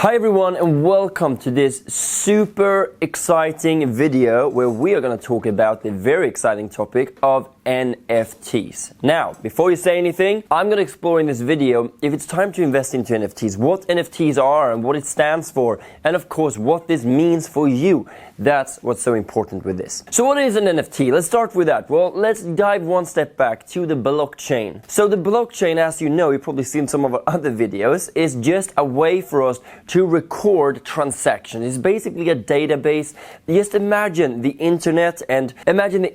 Hi everyone and welcome to this super exciting video where we are going to talk about the very exciting topic of NFTs. Now, before you say anything, I'm going to explore in this video if it's time to invest into NFTs, what NFTs are and what it stands for, and of course what this means for you. That's what's so important with this. So what is an NFT? Let's start with that. Well, let's dive one step back to the blockchain. So the blockchain, as you know, you've probably seen some of our other videos, is just a way for us to record transactions. It's basically a database. Just imagine the internet and imagine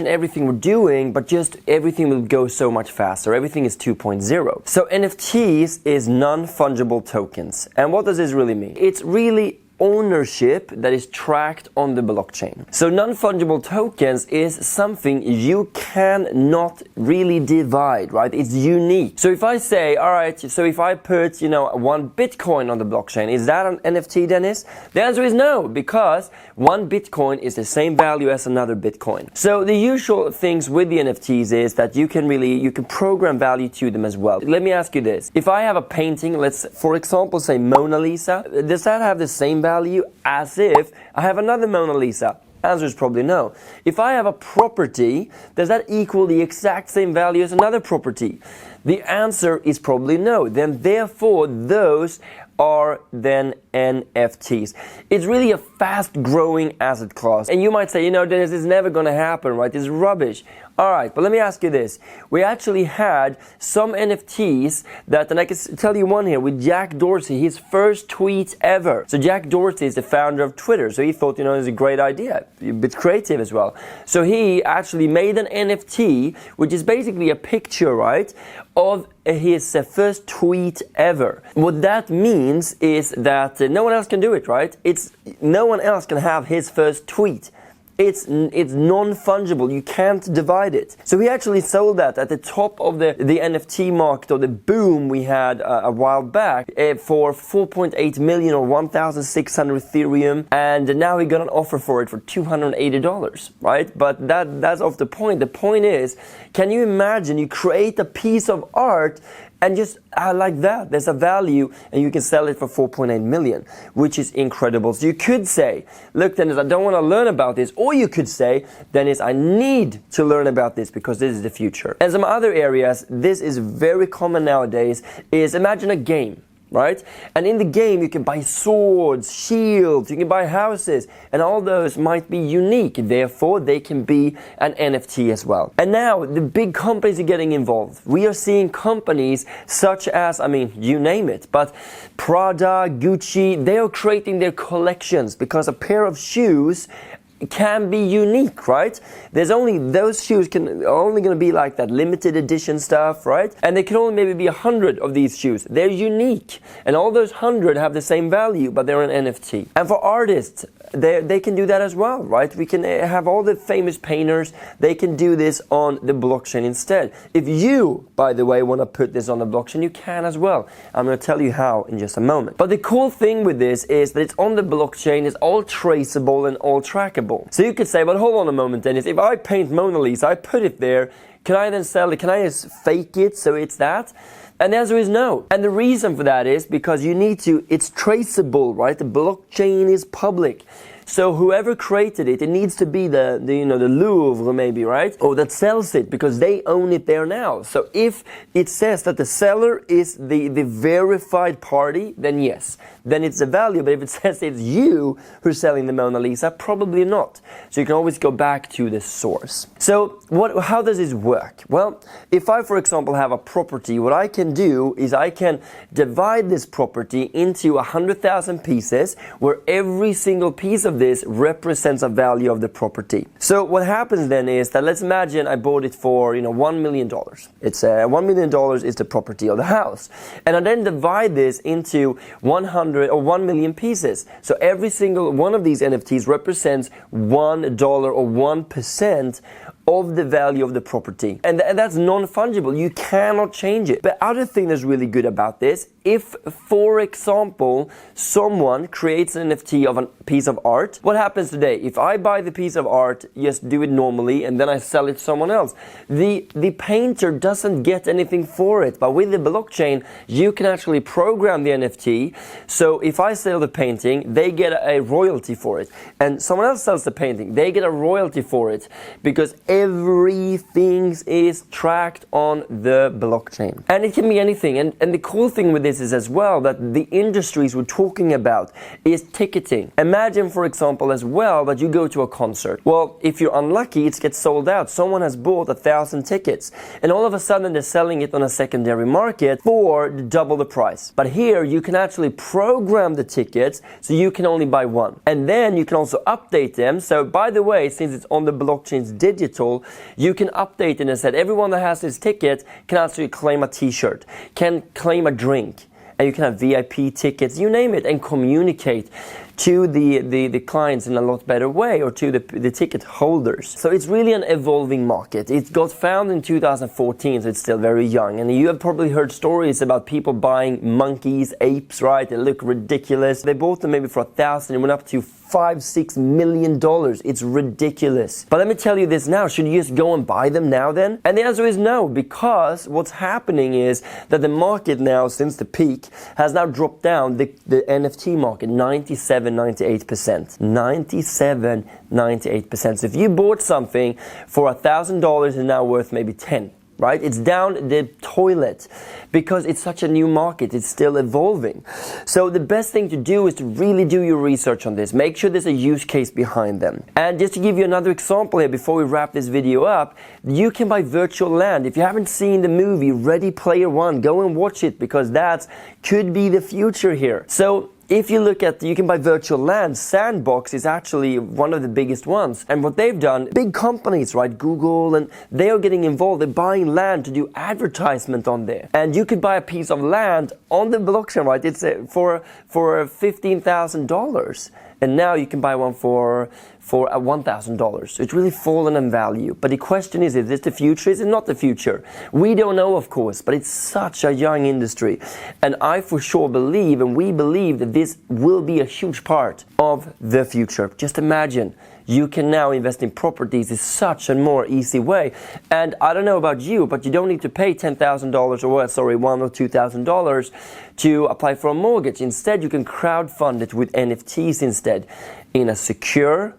everything we're doing, but just everything will go so much faster. Everything is 2.0. So NFTs is non-fungible tokens. And what does this really mean? It's really ownership that is tracked on the blockchain. So non-fungible tokens is something you cannot really divide, right? It's unique. So if I say, all right, so if I put, one Bitcoin on the blockchain, is that an NFT, Dennis? The answer is no, because one Bitcoin is the same value as another Bitcoin. So the usual things with the NFTs is that you can program value to them as well. Let me ask you this. If I have a painting, let's, for example, say Mona Lisa, does that have the same value as if I have another Mona Lisa? Answer is probably no. If I have a property, does that equal the exact same value as another property? The answer is probably no. Then therefore, those are then NFTs. It's really a fast-growing asset class. And you might say, Dennis, this is never going to happen, right? This is rubbish. All right, but let me ask you this. We actually had some NFTs and I can tell you one here with Jack Dorsey, his first tweet ever. So Jack Dorsey is the founder of Twitter. So he thought, it's a great idea, a bit creative as well. So he actually made an NFT, which is basically a picture, right, of his first tweet ever. What that means is that no one else can do it, right? No one else can have his first tweet. It's non-fungible. You can't divide it. So he actually sold that at the top of the NFT market, or the boom we had a while back, for 4.8 million or 1,600 Ethereum, and now he got an offer for it for $280, right? But that's off the point. The point is, can you imagine you create a piece of art and just like that, there's a value, and you can sell it for 4.8 million, which is incredible. So you could say, look, Dennis, I don't want to learn about this. Or you could say, Dennis, I need to learn about this because this is the future. And some other areas, this is very common nowadays, is imagine a game. Right? And in the game, you can buy swords, shields, you can buy houses, and all those might be unique. Therefore, they can be an NFT as well. And now, the big companies are getting involved. We are seeing companies such as, you name it, but Prada, Gucci, they are creating their collections because a pair of shoes can be unique, right? Those shoes are only going to be like that limited edition stuff, right? And there can only maybe be 100 of these shoes. They're unique, and all those 100 have the same value, but they're an NFT. And for artists, they can do that as well, right? We can have all the famous painters, they can do this on the blockchain instead. If you, by the way, want to put this on the blockchain, you can as well. I'm going to tell you how in just a moment. But the cool thing with this is that it's on the blockchain, it's all traceable and all trackable. So you could say, but hold on a moment, Dennis, if I paint Mona Lisa, I put it there, can I then sell it? Can I just fake it so it's that? And the answer is no. And the reason for that is because it's traceable, right? The blockchain is public. So whoever created it, it needs to be the Louvre maybe, right? Or that sells it because they own it there now. So if it says that the seller is the verified party, then yes, then it's a value. But if it says it's you who's selling the Mona Lisa, probably not. So you can always go back to the source. So how does this work? Well, if I, for example, have a property, what I can do is I can divide this property into 100,000 pieces, where every single piece of this represents a value of the property. So what happens then is that, let's imagine I bought it for $1 million. It's $1 million is the property of the house, and I then divide this into 100 or 1 million pieces. So every single one of these NFTs represents $1 or 1% of the value of the property. And that's non-fungible. You cannot change it. But other thing that's really good about this, if, for example, someone creates an NFT of a piece of art, what happens today? If I buy the piece of art, just do it normally, and then I sell it to someone else, the painter doesn't get anything for it. But with the blockchain, you can actually program the NFT. So if I sell the painting, they get a royalty for it. And someone else sells the painting, they get a royalty for it, because everything is tracked on the blockchain. And it can be anything. And the cool thing with this is as well that the industries we're talking about is ticketing. Imagine, for example, as well that you go to a concert. Well, if you're unlucky, it gets sold out. Someone has bought 1,000 tickets, and all of a sudden they're selling it on a secondary market for double the price. But here you can actually program the tickets so you can only buy one. And then you can also update them. So by the way, since it's on the blockchain's digital, you can update it and say everyone that has this ticket can actually claim a t-shirt, can claim a drink, and you can have VIP tickets, you name it, and communicate to the clients in a lot better way, or to the ticket holders. So it's really an evolving market. It got founded in 2014, so it's still very young. And you have probably heard stories about people buying monkeys, apes, right? They look ridiculous. They bought them maybe for 1,000 and went up to $5-6 million. It's ridiculous. But let me tell you this now, should you just go and buy them now then? And the answer is no, because what's happening is that the market now, since the peak, has now dropped down, the NFT market, 97-98%. 97-98%. So if you bought something for $1,000 and now worth maybe 10, right? It's down the toilet because it's such a new market. It's still evolving. So the best thing to do is to really do your research on this. Make sure there's a use case behind them. And just to give you another example here before we wrap this video up, you can buy virtual land. If you haven't seen the movie Ready Player One, go and watch it, because that could be the future here. So if you look at, you can buy virtual land. Sandbox is actually one of the biggest ones. And what they've done, big companies, right, Google, and they are getting involved. They're buying land to do advertisement on there. And you could buy a piece of land on the blockchain, right? It's for $15,000. And now you can buy one for $1,000. So it's really fallen in value. But the question is this the future? Is it not the future? We don't know, of course, but it's such a young industry. And I for sure believe, and we believe, that this will be a huge part of the future. Just imagine, you can now invest in properties in such a more easy way. And I don't know about you, but you don't need to pay $10,000 or $1,000 or $2,000 to apply for a mortgage. Instead, you can crowdfund it with NFTs instead, in a secure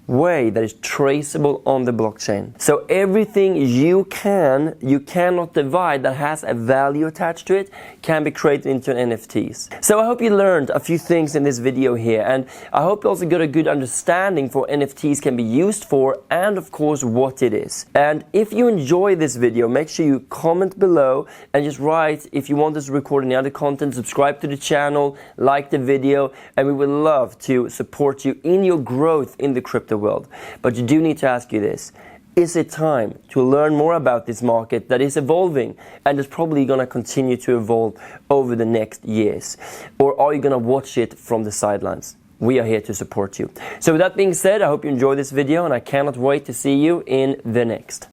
way that is traceable on the blockchain. So everything you cannot divide that has a value attached to it can be created into NFTs. So I hope you learned a few things in this video here, and I hope you also got a good understanding for what NFTs can be used for, and of course what it is. And if you enjoy this video, make sure you comment below and just write if you want us to record any other content, subscribe to the channel, like the video, and we would love to support you in your growth in the crypto world. But you do need to ask you this: is it time to learn more about this market that is evolving and is probably going to continue to evolve over the next years? Or are you going to watch it from the sidelines? We are here to support you. So with that being said, I hope you enjoyed this video, and I cannot wait to see you in the next.